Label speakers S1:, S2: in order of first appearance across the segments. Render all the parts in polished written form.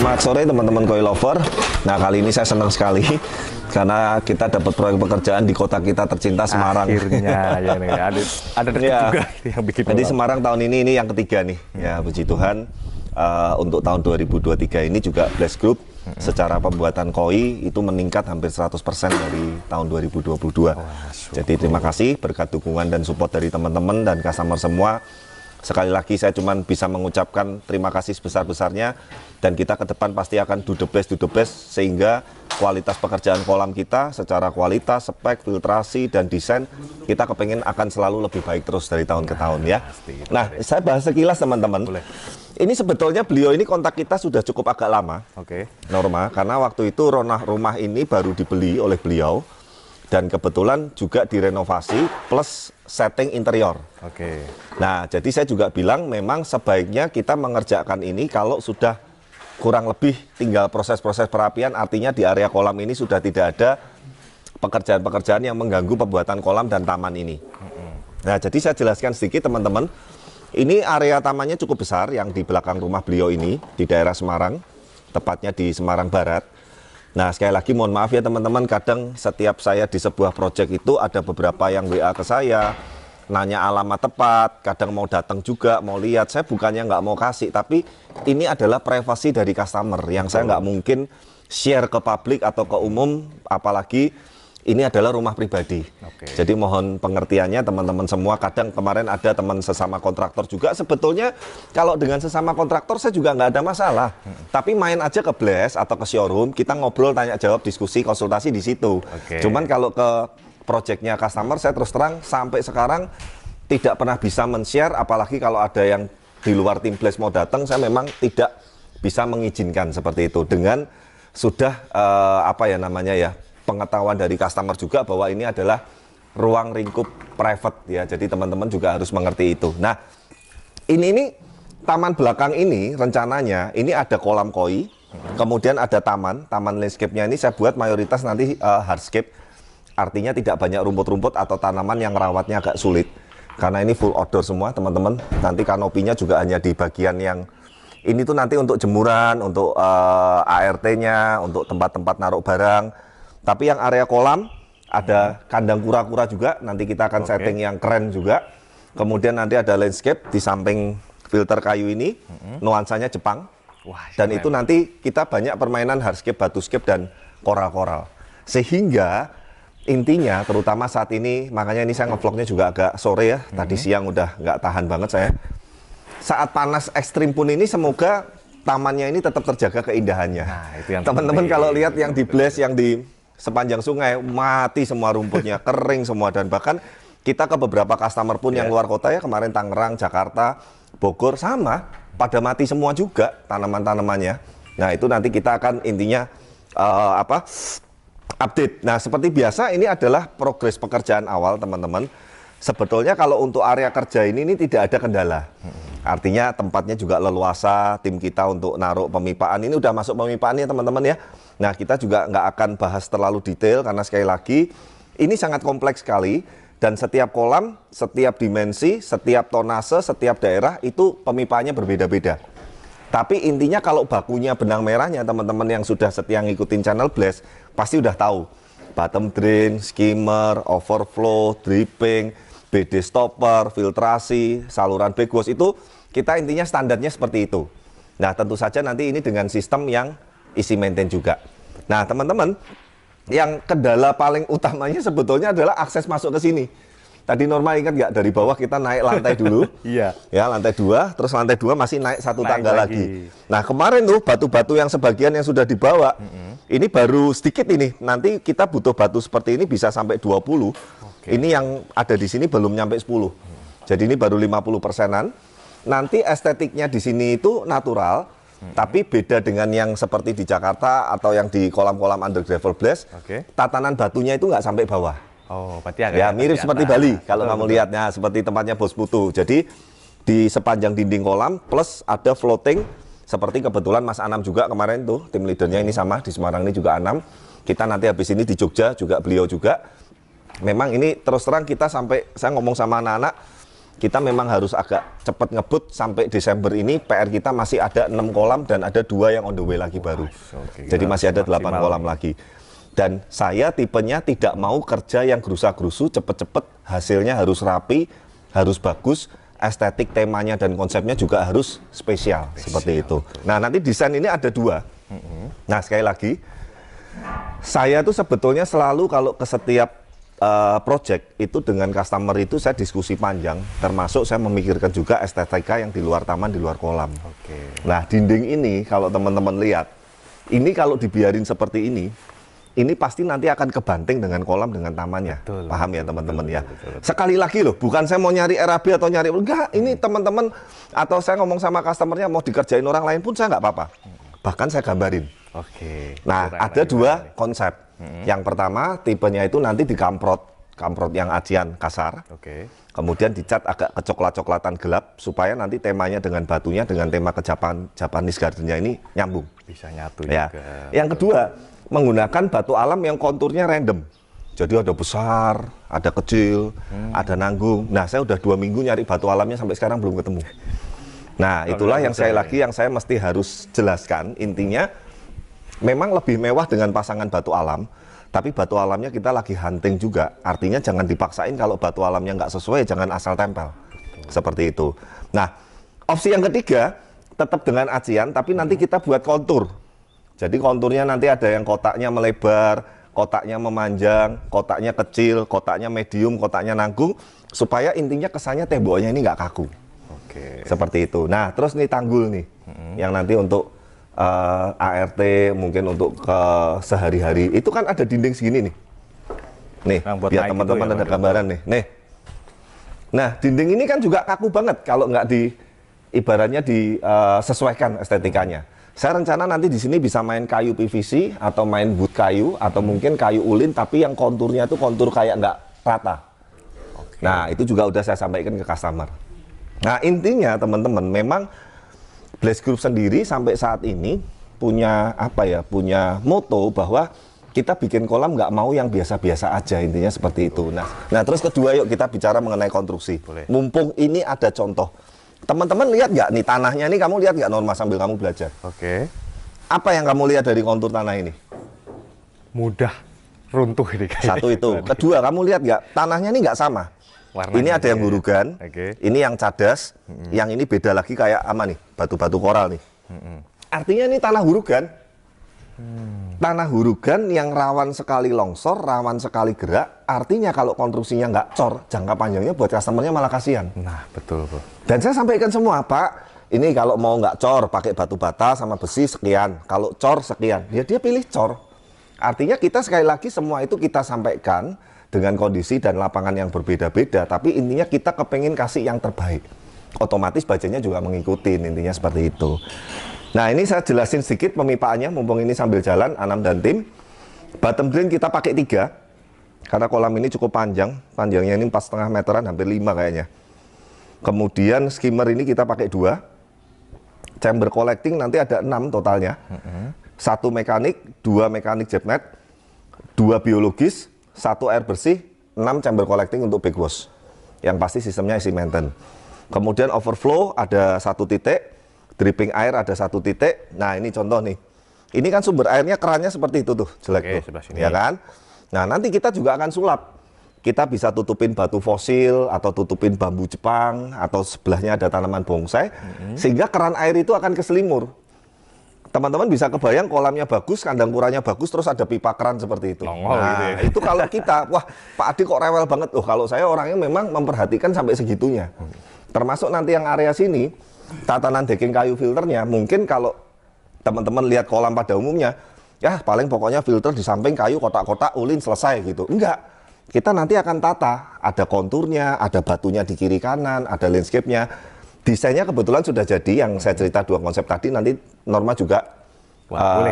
S1: Selamat sore teman-teman koi lover. Nah, kali ini saya senang sekali karena kita dapat proyek pekerjaan di kota kita tercinta Semarang.
S2: Akhirnya ya nih, ada dekat
S1: Ya.
S2: juga yang bikin
S1: Jadi
S2: bola.
S1: Semarang tahun ini yang ketiga nih. Ya, puji Tuhan. Untuk tahun 2023 ini juga Bless Group secara pembuatan koi itu meningkat hampir 100% dari tahun 2022. Jadi terima kasih berkat dukungan dan support dari teman-teman dan customer semua. Sekali lagi saya cuma bisa mengucapkan terima kasih sebesar-besarnya, dan kita ke depan pasti akan do the best sehingga kualitas pekerjaan kolam kita secara kualitas, spek, filtrasi, dan desain kita kepengen akan selalu lebih baik terus dari tahun ke tahun ya. Nah, saya bahas sekilas teman-teman. Ini sebetulnya beliau ini kontak kita sudah cukup agak lama, Norma, karena waktu itu rumah ini baru dibeli oleh beliau. Dan kebetulan juga direnovasi plus setting interior. Nah, jadi saya juga bilang memang sebaiknya kita mengerjakan ini kalau sudah kurang lebih tinggal proses-proses perapian, artinya di area kolam ini sudah tidak ada pekerjaan-pekerjaan yang mengganggu pembuatan kolam dan taman ini. Nah, jadi saya jelaskan sedikit teman-teman. Ini area tamannya cukup besar yang di belakang rumah beliau ini di daerah Semarang, tepatnya di Semarang Barat. Nah, sekali lagi mohon maaf ya teman-teman, kadang setiap saya di sebuah proyek itu ada beberapa yang WA ke saya, nanya alamat tepat, kadang mau datang juga, mau lihat. Saya bukannya nggak mau kasih, tapi ini adalah privasi dari customer yang saya nggak mungkin share ke publik atau ke umum, apalagi ini adalah rumah pribadi. Jadi mohon pengertiannya teman-teman semua. Kadang kemarin ada teman sesama kontraktor juga. Sebetulnya kalau dengan sesama kontraktor saya juga nggak ada masalah. Tapi main aja ke Bless atau ke showroom, kita ngobrol, tanya jawab, diskusi, konsultasi di situ. Cuman kalau ke projectnya customer, saya terus terang sampai sekarang tidak pernah bisa men-share. Apalagi kalau ada yang di luar tim Bless mau datang, saya memang tidak bisa mengizinkan seperti itu. Dengan sudah pengetahuan dari customer juga bahwa ini adalah ruang lingkup private ya. Jadi teman-teman juga harus mengerti itu. Nah, ini taman belakang ini rencananya ini ada kolam koi, kemudian ada taman landscape-nya ini saya buat mayoritas nanti hardscape. Artinya tidak banyak rumput-rumput atau tanaman yang rawatnya agak sulit. Karena ini full outdoor semua, teman-teman. Nanti kanopinya juga hanya di bagian yang ini tuh nanti untuk jemuran, untuk ART-nya, untuk tempat-tempat naruh barang. Tapi yang area kolam ada kandang kura-kura juga, nanti kita akan setting yang keren juga. Kemudian nanti ada landscape di samping filter kayu ini, nuansanya Jepang. Dan itu nanti kita banyak permainan hardscape, batuscape, dan koral-koral. Sehingga intinya terutama saat ini, makanya ini saya ngevlognya juga agak sore ya, tadi siang udah nggak tahan banget saya. Saat panas ekstrim pun ini semoga tamannya ini tetap terjaga keindahannya. Teman-teman kalau lihat yang di Bless, yang di sepanjang sungai, mati semua rumputnya, kering semua. Dan bahkan kita ke beberapa customer pun yang luar kota ya, kemarin Tangerang, Jakarta, Bogor, sama, pada mati semua juga tanaman-tanamannya. Nah, itu nanti kita akan intinya update. Nah, seperti biasa ini adalah progres pekerjaan awal teman-teman. Sebetulnya kalau untuk area kerja ini tidak ada kendala. Artinya tempatnya juga leluasa, tim kita untuk naruh pemipaan. Ini udah masuk pemipaan ya teman-teman ya. Nah, kita juga nggak akan bahas terlalu detail karena sekali lagi ini sangat kompleks sekali. Dan setiap kolam, setiap dimensi, setiap tonase, setiap daerah itu pemipaannya berbeda-beda. Tapi intinya kalau bakunya benang merahnya teman-teman yang sudah setia ngikutin channel Bless pasti udah tahu. Bottom drain, skimmer, overflow, dripping, BD stopper, filtrasi, saluran backwash itu kita intinya standarnya seperti itu. Nah, tentu saja nanti ini dengan sistem yang isi maintain juga. Nah, teman-teman, yang kendala paling utamanya sebetulnya adalah akses masuk ke sini. Tadi Norma ingat nggak dari bawah kita naik lantai dulu?
S2: Iya.
S1: Ya, lantai 2, terus lantai 2 masih naik satu tangga lagi. Nah, kemarin tuh batu-batu yang sebagian yang sudah dibawa, ini baru sedikit ini. Nanti kita butuh batu seperti ini bisa sampai 20. Ini yang ada di sini belum nyampe 10. Jadi ini baru 50%-an. Nanti estetiknya di sini itu natural, tapi beda dengan yang seperti di Jakarta atau yang di kolam-kolam under gravel Bless. Tatanan batunya itu nggak sampai bawah.
S2: Berarti agak
S1: ya mirip seperti Bali kalau kamu lihatnya, seperti tempatnya Bos Putu. Jadi di sepanjang dinding kolam plus ada floating seperti kebetulan Mas Anam juga kemarin tuh tim leadernya ini sama di Semarang ini juga Anam. Kita nanti habis ini di Jogja juga beliau juga. Memang ini terus terang kita sampai saya ngomong sama anak-anak kita memang harus agak cepat ngebut sampai Desember ini. PR kita masih ada 6 kolam dan ada 2 yang on the way lagi baru. Jadi masih ada 8 kolam lagi. Dan saya tipenya tidak mau kerja yang gerusa-gerusu, cepet-cepet, hasilnya harus rapi, harus bagus, estetik temanya dan konsepnya juga harus spesial. Seperti itu. Nah, nanti desain ini ada 2. Nah, sekali lagi, saya tuh sebetulnya selalu kalau ke setiap project itu dengan customer itu saya diskusi panjang, termasuk saya memikirkan juga estetika yang di luar taman, di luar kolam. Nah, dinding ini kalau teman-teman lihat, ini kalau dibiarin seperti ini pasti nanti akan kebanting dengan kolam, dengan tamannya. Paham ya teman-teman ya? Sekali lagi loh, bukan saya mau nyari RAB atau nyari, enggak, ini teman-teman, atau saya ngomong sama customernya mau dikerjain orang lain pun saya nggak apa-apa. Bahkan saya gambarin. Nah, ada 2 konsep. Yang pertama, tipenya itu nanti dikamprot yang ajian kasar. Kemudian dicat agak kecoklat-coklatan gelap, supaya nanti temanya dengan batunya, dengan tema Japanese Garden-nya ini nyambung.
S2: Bisa nyatu
S1: ya.
S2: juga.
S1: Yang kedua, menggunakan batu alam yang konturnya random. Jadi ada besar, ada kecil, ada nanggung. Nah, saya udah 2 minggu nyari batu alamnya sampai sekarang belum ketemu. Nah, itulah yang saya mesti harus jelaskan. Intinya, memang lebih mewah dengan pasangan batu alam, tapi batu alamnya kita lagi hunting juga. Artinya jangan dipaksain, kalau batu alamnya nggak sesuai, jangan asal tempel. Seperti itu. Nah, opsi yang ketiga, tetap dengan ajian, tapi nanti kita buat kontur. Jadi konturnya nanti ada yang kotaknya melebar, kotaknya memanjang, kotaknya kecil, kotaknya medium, kotaknya nanggung, supaya intinya kesannya temboknya ini nggak kaku. Seperti itu. Nah, terus nih tanggul nih, yang nanti untuk ART, mungkin untuk ke sehari-hari. Itu kan ada dinding segini nih. Nih, biar teman-teman ada gambaran nih. Nah, dinding ini kan juga kaku banget kalau nggak ibaratnya disesuaikan estetikanya. Saya rencana nanti di sini bisa main kayu PVC atau main wood kayu atau mungkin kayu ulin, tapi yang konturnya itu kontur kayak nggak rata. Nah, itu juga udah saya sampaikan ke customer. Nah, intinya teman-teman, memang Blaze Group sendiri sampai saat ini punya punya moto bahwa kita bikin kolam nggak mau yang biasa-biasa aja, intinya seperti itu. Nah, terus kedua, yuk kita bicara mengenai konstruksi. Mumpung ini ada contoh. Teman-teman lihat nggak nih tanahnya ini, kamu lihat nggak Norma sambil kamu belajar? Apa yang kamu lihat dari kontur tanah ini?
S2: Mudah runtuh ini kayaknya.
S1: Satu itu. Kedua, kamu lihat nggak tanahnya ini nggak sama. Warnanya ini ada yang hurugan, ini yang cadas, yang ini beda lagi kayak nih, batu-batu koral nih. Artinya ini tanah hurugan. Tanah hurugan yang rawan sekali longsor, rawan sekali gerak. Artinya kalau konstruksinya nggak cor, jangka panjangnya buat customernya malah kasihan.
S2: Nah, betul, Bro.
S1: Dan saya sampaikan semua, Pak, ini kalau mau nggak cor, pakai batu bata sama besi sekian. Kalau cor sekian, ya dia pilih cor. Artinya kita sekali lagi semua itu kita sampaikan dengan kondisi dan lapangan yang berbeda-beda, tapi intinya kita kepengen kasih yang terbaik. Otomatis bajanya juga mengikuti, intinya seperti itu. Nah, ini saya jelasin sedikit pemipaannya, mumpung ini sambil jalan, Anam dan tim. Bottom drain kita pakai 3, karena kolam ini cukup panjang, panjangnya ini 4,5 meteran, hampir 5 kayaknya. Kemudian skimmer ini kita pakai 2, chamber collecting nanti ada 6 totalnya. 1 mekanik, 2 mekanik jet net, 2 biologis, 1 air bersih, 6 chamber collecting untuk backwash. Yang pasti sistemnya isi maintain. Kemudian overflow ada 1 titik, dripping air ada 1 titik. Nah, ini contoh nih. Ini kan sumber airnya kerannya seperti itu tuh, jelek tuh, ya kan? Nah, nanti kita juga akan sulap. Kita bisa tutupin batu fosil atau tutupin bambu Jepang atau sebelahnya ada tanaman bonsai, sehingga keran air itu akan keselimur. Teman-teman bisa kebayang kolamnya bagus, kandang kuranya bagus, terus ada pipa keran seperti itu. Itu kalau kita, wah Pak Adi kok rewel banget. Loh, kalau saya orangnya memang memperhatikan sampai segitunya. Termasuk nanti yang area sini, tatanan decking kayu filternya, mungkin kalau teman-teman lihat kolam pada umumnya, ya paling pokoknya filter di samping kayu, kotak-kotak, ulin, selesai gitu. Enggak, kita nanti akan tata, ada konturnya, ada batunya di kiri kanan, ada landscape-nya. Desainnya kebetulan sudah jadi, yang saya cerita 2 konsep tadi, nanti Norma juga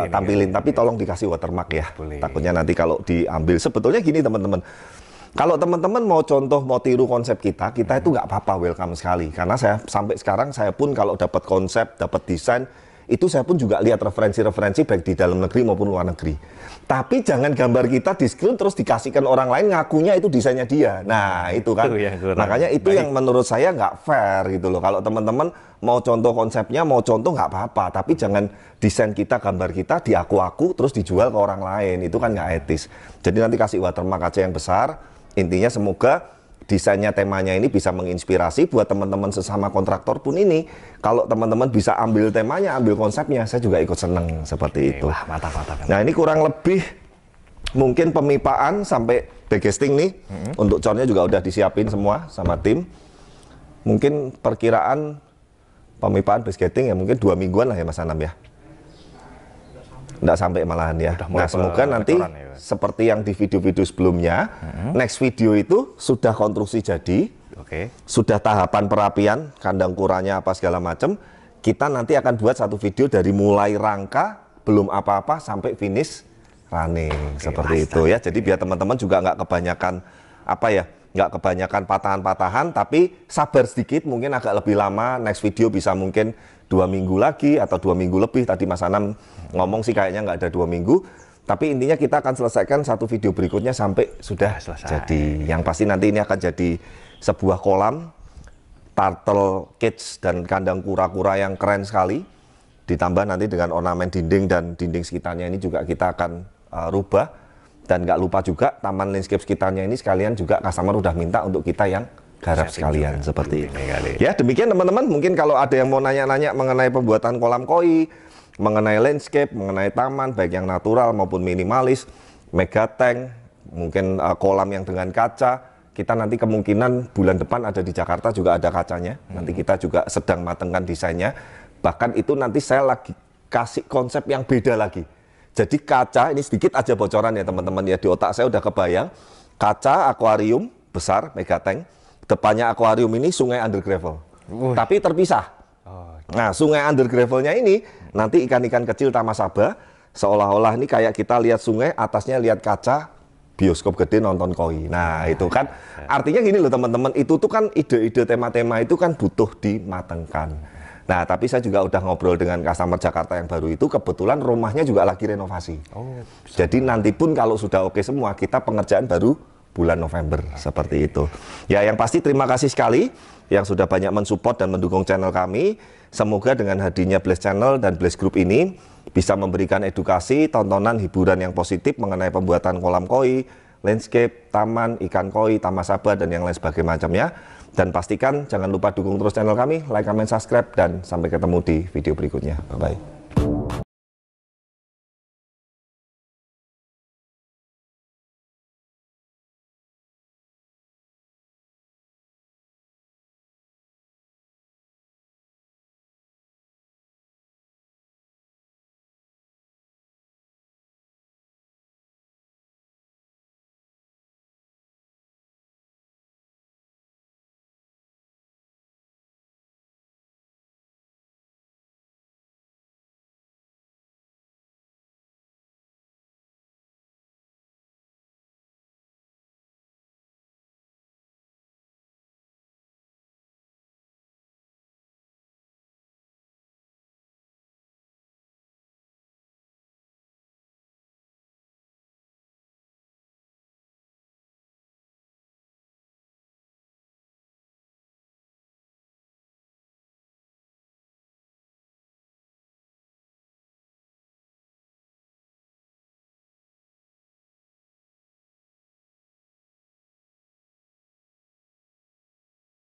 S1: tampilin, tapi tolong dikasih watermark ya. Takutnya nanti kalau diambil, sebetulnya gini teman-teman, kalau teman-teman mau contoh, mau tiru konsep kita itu nggak apa-apa, welcome sekali. Karena saya sampai sekarang, saya pun kalau dapat konsep, dapat desain, itu saya pun juga lihat referensi-referensi baik di dalam negeri maupun luar negeri. Tapi jangan gambar kita di screen terus dikasihkan orang lain ngakunya itu desainnya dia. Nah itu kan, makanya itu yang menurut saya nggak fair gitu loh. Kalau teman-teman mau contoh konsepnya, mau contoh nggak apa-apa, tapi jangan desain kita, gambar kita diaku-aku terus dijual ke orang lain, itu kan nggak etis. Jadi nanti kasih watermark aja yang besar. Intinya semoga desainnya, temanya ini bisa menginspirasi buat teman-teman sesama kontraktor pun ini. Kalau teman-teman bisa ambil temanya, ambil konsepnya, saya juga ikut seneng seperti itu.
S2: Wah, mantap.
S1: Nah ini kurang lebih mungkin pemipaan sampai backcasting nih. Untuk cornya juga udah disiapin semua sama tim. Mungkin perkiraan pemipaan backcasting ya mungkin 2 mingguan lah ya Mas Anam ya. Nggak sampai malahan ya. Nah semoga nanti seperti yang di video-video sebelumnya, next video itu sudah konstruksi jadi, sudah tahapan perapian, kandang kuranya apa segala macam. Kita nanti akan buat satu video dari mulai rangka, belum apa-apa sampai finish running. Seperti itu ya. Jadi biar teman-teman juga nggak kebanyakan apa ya, nggak kebanyakan patahan-patahan, tapi sabar sedikit, mungkin agak lebih lama. Next video bisa mungkin 2 minggu lagi atau 2 minggu lebih. Tadi Mas Anam ngomong sih kayaknya nggak ada 2 minggu, tapi intinya kita akan selesaikan satu video berikutnya sampai sudah selesai. Jadi yang pasti nanti ini akan jadi sebuah kolam turtle cage dan kandang kura-kura yang keren sekali, ditambah nanti dengan ornamen dinding dan dinding sekitarnya ini juga kita akan rubah. Dan nggak lupa juga taman landscape sekitarnya ini sekalian juga customer udah minta untuk kita yang garap sekalian juga. Seperti ini. Ya demikian teman-teman, mungkin kalau ada yang mau nanya-nanya mengenai pembuatan kolam koi, mengenai landscape, mengenai taman baik yang natural maupun minimalis, mega tank, mungkin kolam yang dengan kaca, kita nanti kemungkinan bulan depan ada di Jakarta juga ada kacanya. Nanti kita juga sedang matengkan desainnya. Bahkan itu nanti saya lagi kasih konsep yang beda lagi. Jadi kaca, ini sedikit aja bocoran ya teman-teman ya, di otak saya udah kebayang kaca akuarium besar mega tank, depannya akuarium ini sungai under gravel, tapi terpisah. Nah sungai under gravelnya ini nanti ikan-ikan kecil tamasaba, seolah-olah ini kayak kita lihat sungai, atasnya lihat kaca, bioskop gede nonton koi. Nah itu kan artinya gini loh teman-teman, itu tuh kan ide-ide tema-tema itu kan butuh dimatengkan. Nah, tapi saya juga udah ngobrol dengan customer Jakarta yang baru itu, kebetulan rumahnya juga lagi renovasi. Jadi nanti pun kalau sudah oke semua, kita pengerjaan baru bulan November, seperti itu. Ya, yang pasti terima kasih sekali yang sudah banyak mensupport dan mendukung channel kami. Semoga dengan hadirnya Blaze Channel dan Blaze Group ini bisa memberikan edukasi, tontonan, hiburan yang positif mengenai pembuatan kolam koi, landscape, taman, ikan koi, tamasaba, dan yang lain sebagainya macamnya. Dan pastikan jangan lupa dukung terus channel kami, like, comment, subscribe, dan sampai ketemu di video berikutnya. Bye-bye.